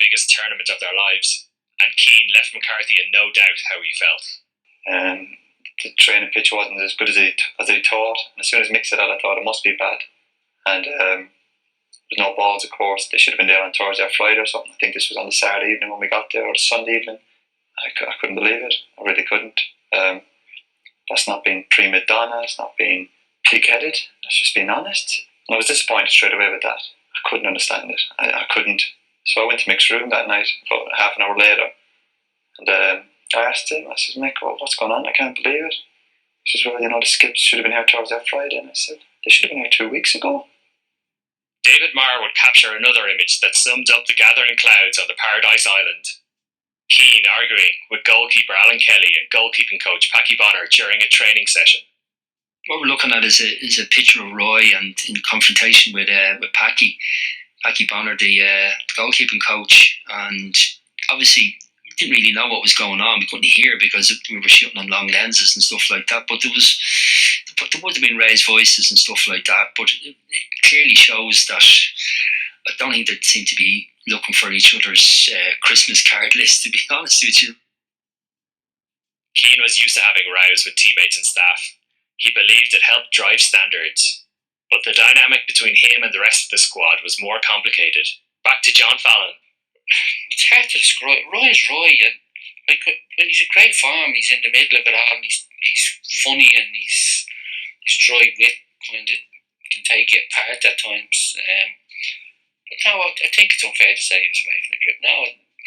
biggest tournament of their lives, and Keane left McCarthy in no doubt how he felt. The training pitch wasn't as good as he thought. And as soon as Mick said that, I thought it must be bad. And there's no balls, of course. They should have been there on Thursday or Friday or something. I think this was on the Saturday evening when we got there, or the Sunday evening. I couldn't believe it. I really couldn't. That's not being prima donna. It's not being pig-headed. That's just being honest. And I was disappointed straight away with that. I couldn't understand it. I couldn't. So I went to Mick's room that night, about half an hour later, and I asked him, I said, Mick, what's going on? I can't believe it. He says, well, the skips should have been here Thursday or Friday. And I said, they should have been here 2 weeks ago. David Marr would capture another image that summed up the gathering clouds on the Paradise Island. Keane arguing with goalkeeper Alan Kelly and goalkeeping coach Packy Bonner during a training session. What we're looking at is a picture of Roy and in confrontation with Packy Bonner, the goalkeeping coach, and obviously we didn't really know what was going on. We couldn't hear because we were shooting on long lenses and stuff like that. But there would have been raised voices and stuff like that. But it clearly shows that I don't think they seem to be looking for each other's Christmas card list, to be honest with you. Keane was used to having rows with teammates and staff. He believed it helped drive standards. But the dynamic between him and the rest of the squad was more complicated. Back to John Fallon. It's hard to describe. Roy is Roy, and when he's in great form, he's in the middle of it all, and he's funny, and his dry wit kind of can take you apart at times. But no, I think it's unfair to say he was away from the group. No,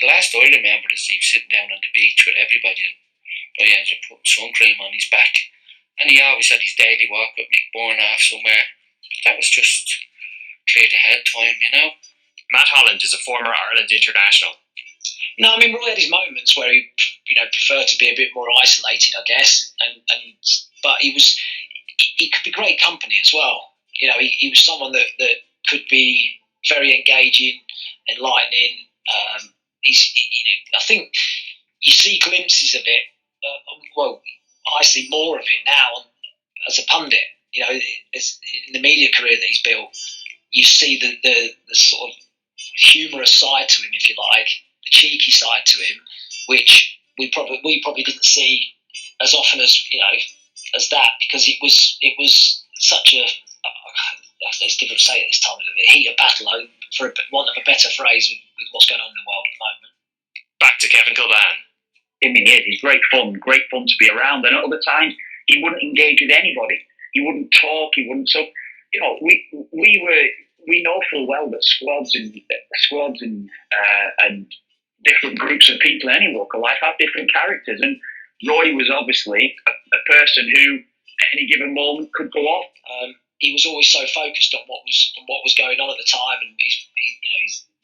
the last I remember is he was sitting down on the beach with everybody, and I ended up putting sun cream on his back. And he always had his daily walk with Mick Bourne off somewhere. But that was just clear the head time, Matt Holland is a former Ireland international. No, I mean, Roy had his moments where he, preferred to be a bit more isolated, I guess. But he could be great company as well. He was someone that could be very engaging, enlightening. I think you see glimpses of it. I see more of it now as a pundit. As in the media career that he's built, you see the sort of humorous side to him, if you like, the cheeky side to him, which we probably didn't see as often as as that, because it was such a it's difficult to say at this time of the heat of battle, for want of a better phrase, with what's going on in the world at the moment. Back to Kevin Kilban. I mean, he's great fun to be around, and at other times he wouldn't engage with anybody. He wouldn't talk. He wouldn't. So, we know full well that squads and different groups of people in any walk of life have different characters, and Roy was obviously a person who at any given moment could go off. He was always so focused on what was going on at the time, and he's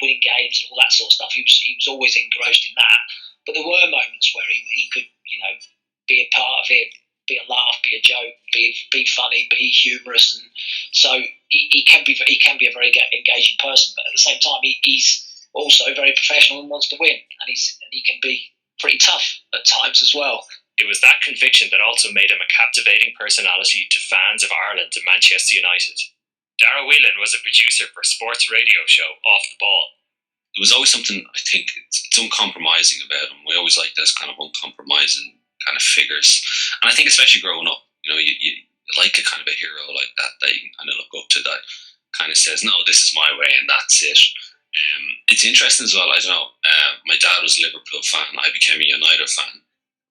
winning games and all that sort of stuff. He was always engrossed in that. But there were moments where he could, be a part of it, be a laugh, be a joke, be funny, be humorous, and so he can be a very engaging person. But at the same time, he's also very professional and wants to win, and he can be pretty tough at times as well. It was that conviction that also made him a captivating personality to fans of Ireland and Manchester United. Dara Whelan was a producer for a sports radio show, Off the Ball. There was always something, I think, it's uncompromising about him. We always like those kind of uncompromising kind of figures. And I think especially growing up, you like a kind of a hero like that you can kind of look up to, that kind of says, no, this is my way and that's it. It's interesting as well, I don't know, my dad was a Liverpool fan, I became a United fan.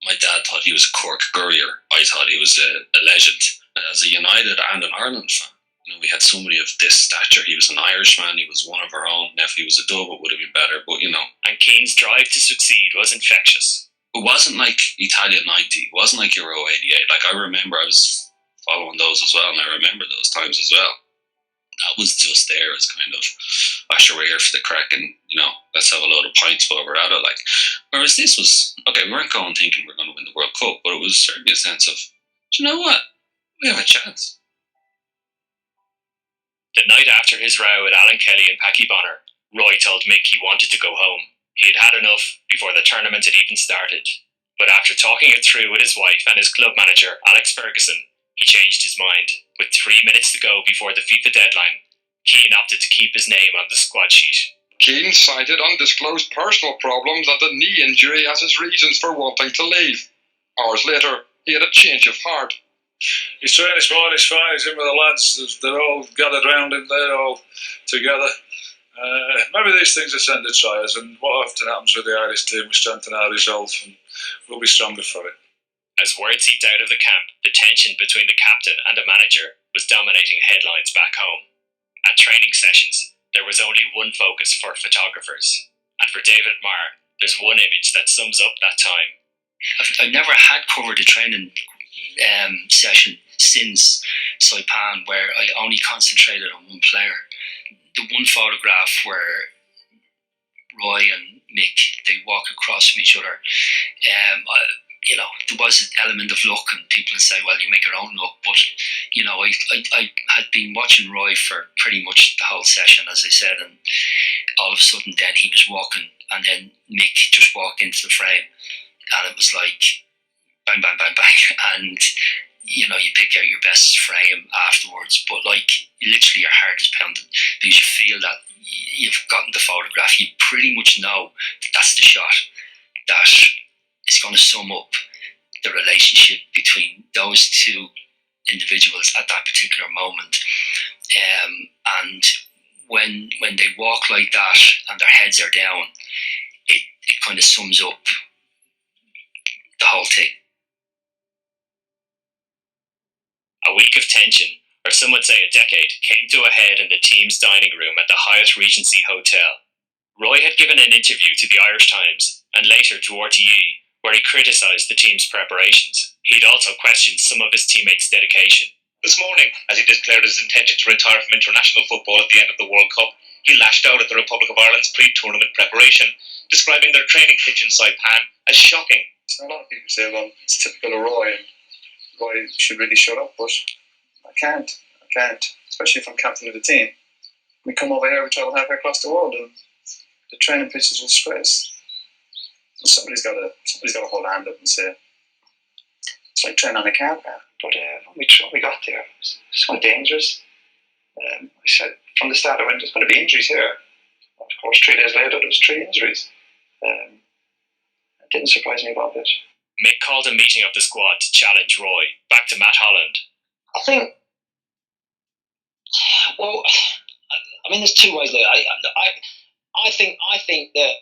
My dad thought he was a Cork Courier. I thought he was a legend. As a United and an Ireland fan, we had somebody of this stature. He was an Irishman. He was one of our own. Now, if he was a dub, it would have been better. But, And Keane's drive to succeed was infectious. It wasn't like Italia 90. It wasn't like Euro 88. Like, I remember I was following those as well, and I remember those times as well. That was just there as kind of, sure, we're here for the crack, and, let's have a load of pints while we're at it. Like, whereas this was, okay, we weren't going thinking we're going to win the World Cup, but it was certainly a sense of, do you know what? We have a chance. The night after his row with Alan Kelly and Packy Bonner, Roy told Mick he wanted to go home. He had had enough before the tournament had even started. But after talking it through with his wife and his club manager, Alex Ferguson, he changed his mind. With 3 minutes to go before the FIFA deadline, Keane opted to keep his name on the squad sheet. Keane cited undisclosed personal problems and a knee injury as his reasons for wanting to leave. Hours later, he had a change of heart. His training squad is fine. He's in with the lads. They're all gathered round him. They're all together. Maybe these things are sent to try us, and what often happens with the Irish team, we strengthen our resolve and we'll be stronger for it. As word seeped out of the camp, the tension between the captain and the manager was dominating headlines back home. At training sessions, there was only one focus for photographers, and for David Marr, there's one image that sums up that time. I've never had covered a training session since Saipan where I only concentrated on one player. The one photograph where Roy and Mick, they walk across from each other, there was an element of luck, and people would say, well, you make your own luck, but I had been watching Roy for pretty much the whole session, as I said, and all of a sudden then he was walking, and then Mick just walked into the frame, and it was like bang, bang, bang, bang, and you pick out your best frame afterwards, but like literally your heart is pounding because you feel that you've gotten the photograph. You pretty much know that's the shot that is going to sum up the relationship between those two individuals at that particular moment. And when they walk like that and their heads are down, it kind of sums up the whole thing. A week of tension, or some would say a decade, came to a head in the team's dining room at the Hyatt Regency Hotel. Roy had given an interview to the Irish Times and later to RTE, where he criticised the team's preparations. He'd also questioned some of his teammates' dedication. This morning, as he declared his intention to retire from international football at the end of the World Cup, he lashed out at the Republic of Ireland's pre-tournament preparation, describing their training pitch in Saipan as shocking. A lot of people say, well, it's typical of Roy, and Roy should really shut up, but I can't, especially if I'm captain of the team. We come over here, we travel halfway across the world, and the training pitch is a disgrace. And somebody's got to hold a hand up and say, it's like training on a car park. But when we got there, it was so dangerous. I said from the start, there's going to be injuries here. Of course, 3 days later, there was 3 injuries. It didn't surprise me about it. Mick called a meeting of the squad to challenge Roy. Back to Matt Holland. I think, there's two ways. Look, I think that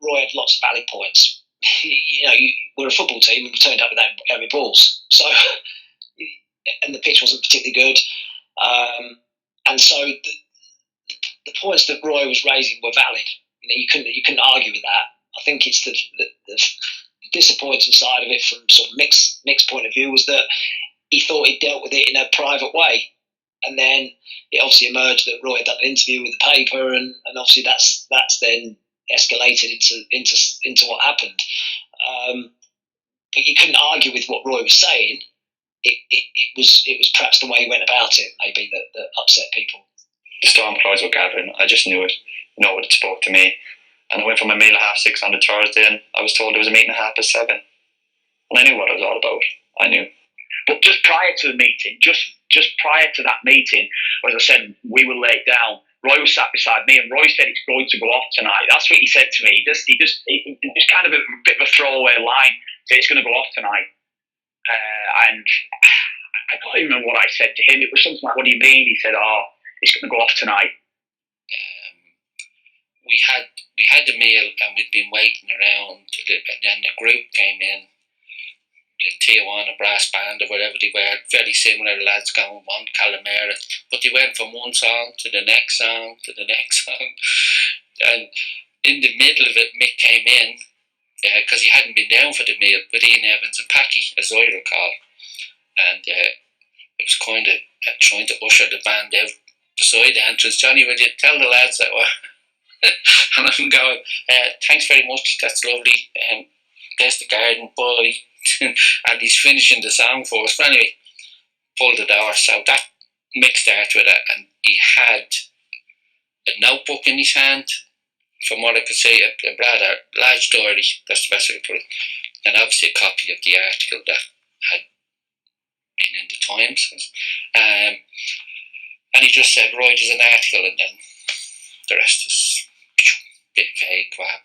Roy had lots of valid points. We're a football team and we turned up without every balls. So, and the pitch wasn't particularly good. And so the points that Roy was raising were valid. You couldn't argue with that. I think it's the disappointing side of it from sort of Mick's point of view was that he thought he'd dealt with it in a private way, and then it obviously emerged that Roy had done an interview with the paper, and obviously that's then escalated into what happened. But you couldn't argue with what Roy was saying. It was perhaps the way he went about it maybe that upset people. The storm clouds were gathering. I just knew it. It spoke to me. And I went from a meal at 6:30 on the Thursday, and I was told there was a meeting at 7:30. And I knew what it was all about. I knew. But just prior to the meeting, just prior to that meeting, as I said, we were laid down. Roy was sat beside me, and Roy said it's going to go off tonight. That's what he said to me. He just kind of a bit of a throwaway line. Said it's going to go off tonight. And I can't even remember what I said to him. It was something like, "What do you mean?" He said, "Oh, it's going to go off tonight." We had the meal and we'd been waiting around, and then the group came in, the Tijuana brass band or whatever they were, very similar lads going on Calamera, but they went from one song to the next song to the next song, and in the middle of it Mick came in because he hadn't been down for the meal with Ian Evans and Packy, as I recall, and it was kind of trying to usher the band out beside the entrance. Johnny, would you tell the lads that were and I'm going, thanks very much, that's lovely, there's the garden boy. And he's finishing the song for us. But anyway, pulled the door, so that Mick started with it, and he had a notebook in his hand, from what I could see, a rather large story, that's the best way to put it, and obviously a copy of the article that had been in the Times. And he just said, right, there's an article, and then the rest is bit vague what happened.